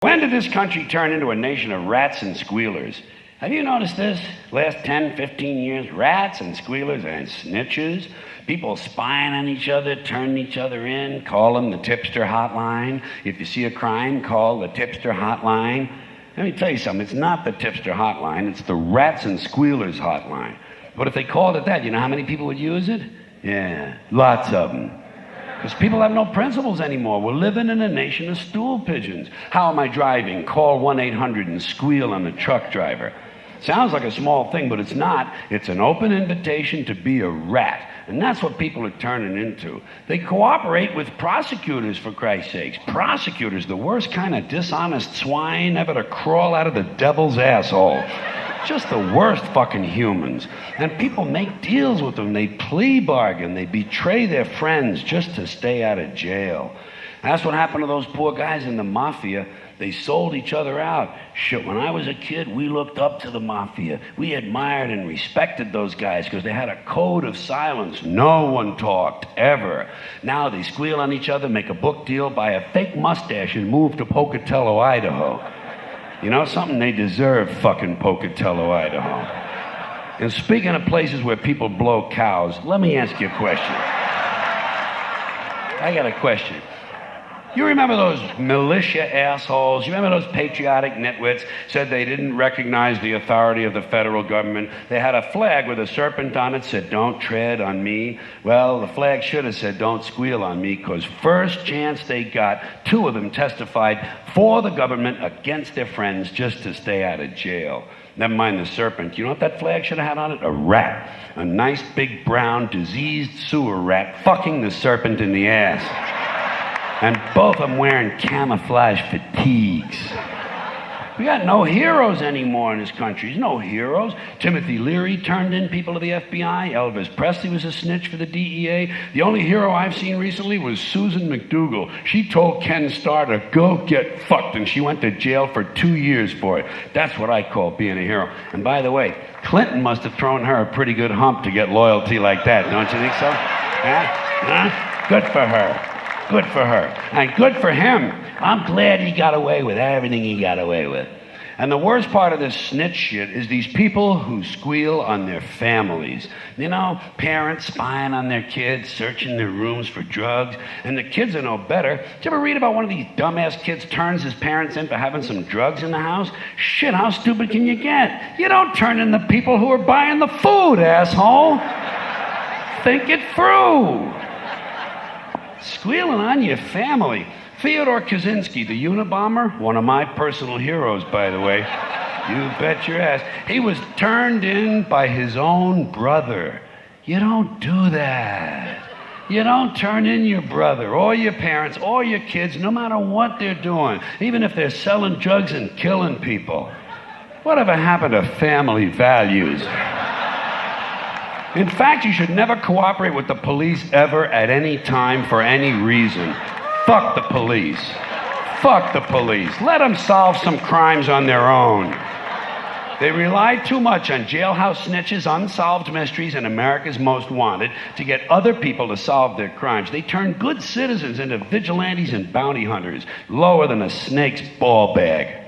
When did this country turn into a nation of rats and squealers? Have you noticed this? Last 10, 15 years, rats and squealers and snitches, people spying on each other, turning each other in, call them the tipster hotline. If you see a crime, call the tipster hotline. Let me tell you something, it's not the tipster hotline, it's the rats and squealers hotline. But if they called it that, you know how many people would use it? Yeah, lots of them. Because people have no principles anymore. We're living in a nation of stool pigeons. How am I driving? Call 1-800 and squeal on the truck driver. Sounds like a small thing, but it's not. It's an open invitation to be a rat. And that's what people are turning into. They cooperate with prosecutors, for Christ's sakes. Prosecutors, the worst kind of dishonest swine ever to crawl out of the devil's asshole. Just the worst fucking humans. And people make deals with them. They plea bargain. They betray their friends just to stay out of jail. That's what happened to those poor guys in the mafia. They sold each other out. Shit, when I was a kid, we looked up to the mafia. We admired and respected those guys because they had a code of silence. No one talked, ever. Now they squeal on each other, make a book deal, buy a fake mustache, and move to Pocatello, Idaho. You know something? They deserve fucking Pocatello, Idaho. And speaking of places where people blow cows, let me ask you a question. I got a question. You remember those militia assholes? You remember those patriotic nitwits said they didn't recognize the authority of the federal government? They had a flag with a serpent on it, said, "Don't tread on me." Well, the flag should have said, "Don't squeal on me," because first chance they got, two of them testified for the government against their friends just to stay out of jail. Never mind the serpent. You know what that flag should have had on it? A rat. A nice big brown diseased sewer rat fucking the serpent in the ass. And both of them wearing camouflage fatigues. We got no heroes anymore in this country. There's no heroes. Timothy Leary turned in people to the FBI. Elvis Presley was a snitch for the DEA. The only hero I've seen recently was Susan McDougal. She told Ken Starr to go get fucked, and she went to jail for 2 years for it. That's what I call being a hero. And by the way, Clinton must have thrown her a pretty good hump to get loyalty like that, don't you think so? Huh? Good for her. Good for her. And good for him. I'm glad he got away with everything he got away with. And the worst part of this snitch shit is these people who squeal on their families. You know, parents spying on their kids, searching their rooms for drugs, and the kids are no better. Did you ever read about one of these dumbass kids turns his parents in for having some drugs in the house? Shit, how stupid can you get? You don't turn in the people who are buying the food, asshole. Think it through. Squealing on your family. Fyodor Kaczynski, the Unabomber, one of my personal heroes, by the way. You bet your ass. He was turned in by his own brother. You don't do that. You don't turn in your brother or your parents or your kids, no matter what they're doing, even if they're selling drugs and killing people. Whatever happened to family values? In fact, you should never cooperate with the police ever at any time for any reason. Fuck the police. Fuck the police. Let them solve some crimes on their own. They rely too much on jailhouse snitches, unsolved mysteries, and America's Most Wanted to get other people to solve their crimes. They turn good citizens into vigilantes and bounty hunters, lower than a snake's ball bag.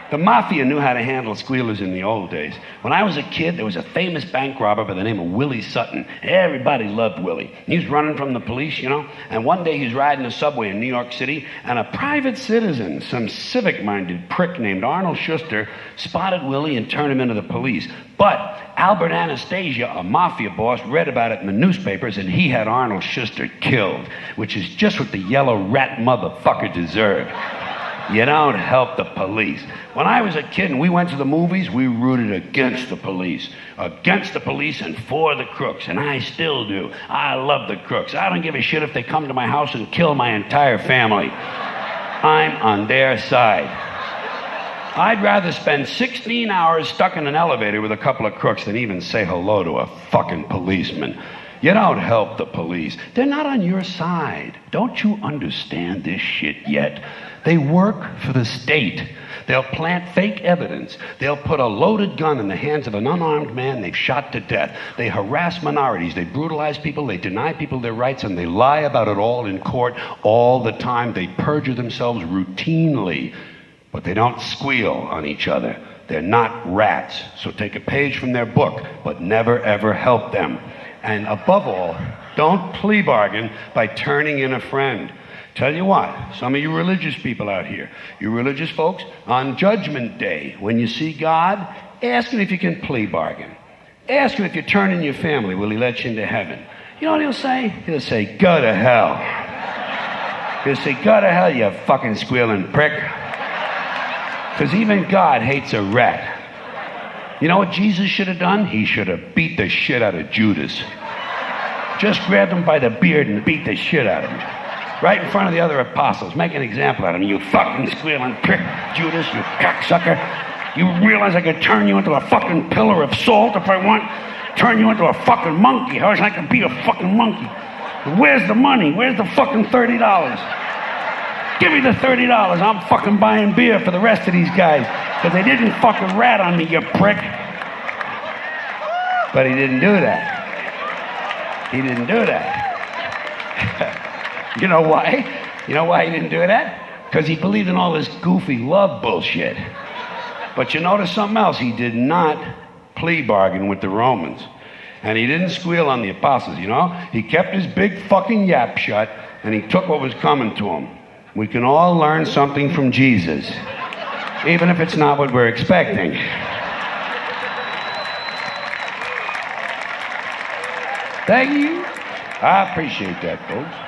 The mafia knew how to handle squealers in the old days. When I was a kid, there was a famous bank robber by the name of Willie Sutton. Everybody loved Willie. He was running from the police, you know, and one day he was riding a subway in New York City, and a private citizen, some civic-minded prick named Arnold Schuster, spotted Willie and turned him into the police. But Albert Anastasia, a mafia boss, read about it in the newspapers, and he had Arnold Schuster killed, which is just what the yellow rat motherfucker deserved. You don't help the police. When I was a kid and we went to the movies, we rooted against the police. Against the police and for the crooks. And I still do. I love the crooks. I don't give a shit if they come to my house and kill my entire family. I'm on their side. I'd rather spend 16 hours stuck in an elevator with a couple of crooks than even say hello to a fucking policeman. You don't help the police. They're not on your side. Don't you understand this shit yet? They work for the state. They'll plant fake evidence. They'll put a loaded gun in the hands of an unarmed man they've shot to death. They harass minorities. They brutalize people. They deny people their rights, and they lie about it all in court all the time. They perjure themselves routinely, but they don't squeal on each other. They're not rats. So take a page from their book, but never ever help them. And above all, don't plea bargain by turning in a friend. Tell you what, some of you religious people out here, you religious folks, on Judgment Day, when you see God, ask him if you can plea bargain. Ask him if you turn in your family, will he let you into heaven? You know what he'll say? He'll say, go to hell. He'll say, go to hell, you fucking squealing prick. Because even God hates a rat. You know what Jesus should have done? He should have beat the shit out of Judas. Just grabbed him by the beard and beat the shit out of him. Right in front of the other apostles. Make an example out of him. You fucking squealing prick, Judas, you cocksucker. You realize I could turn you into a fucking pillar of salt if I want? Turn you into a fucking monkey. How is I can be a fucking monkey? Where's the money? Where's the fucking $30? Give me the $30. I'm fucking buying beer for the rest of these guys. Because they didn't fucking rat on me, you prick. But he didn't do that. He didn't do that. You know why? You know why he didn't do that? Because he believed in all this goofy love bullshit. But you notice something else. He did not plea bargain with the Romans. And he didn't squeal on the apostles, you know? He kept his big fucking yap shut, and he took what was coming to him. We can all learn something from Jesus, even if it's not what we're expecting. Thank you. I appreciate that, folks.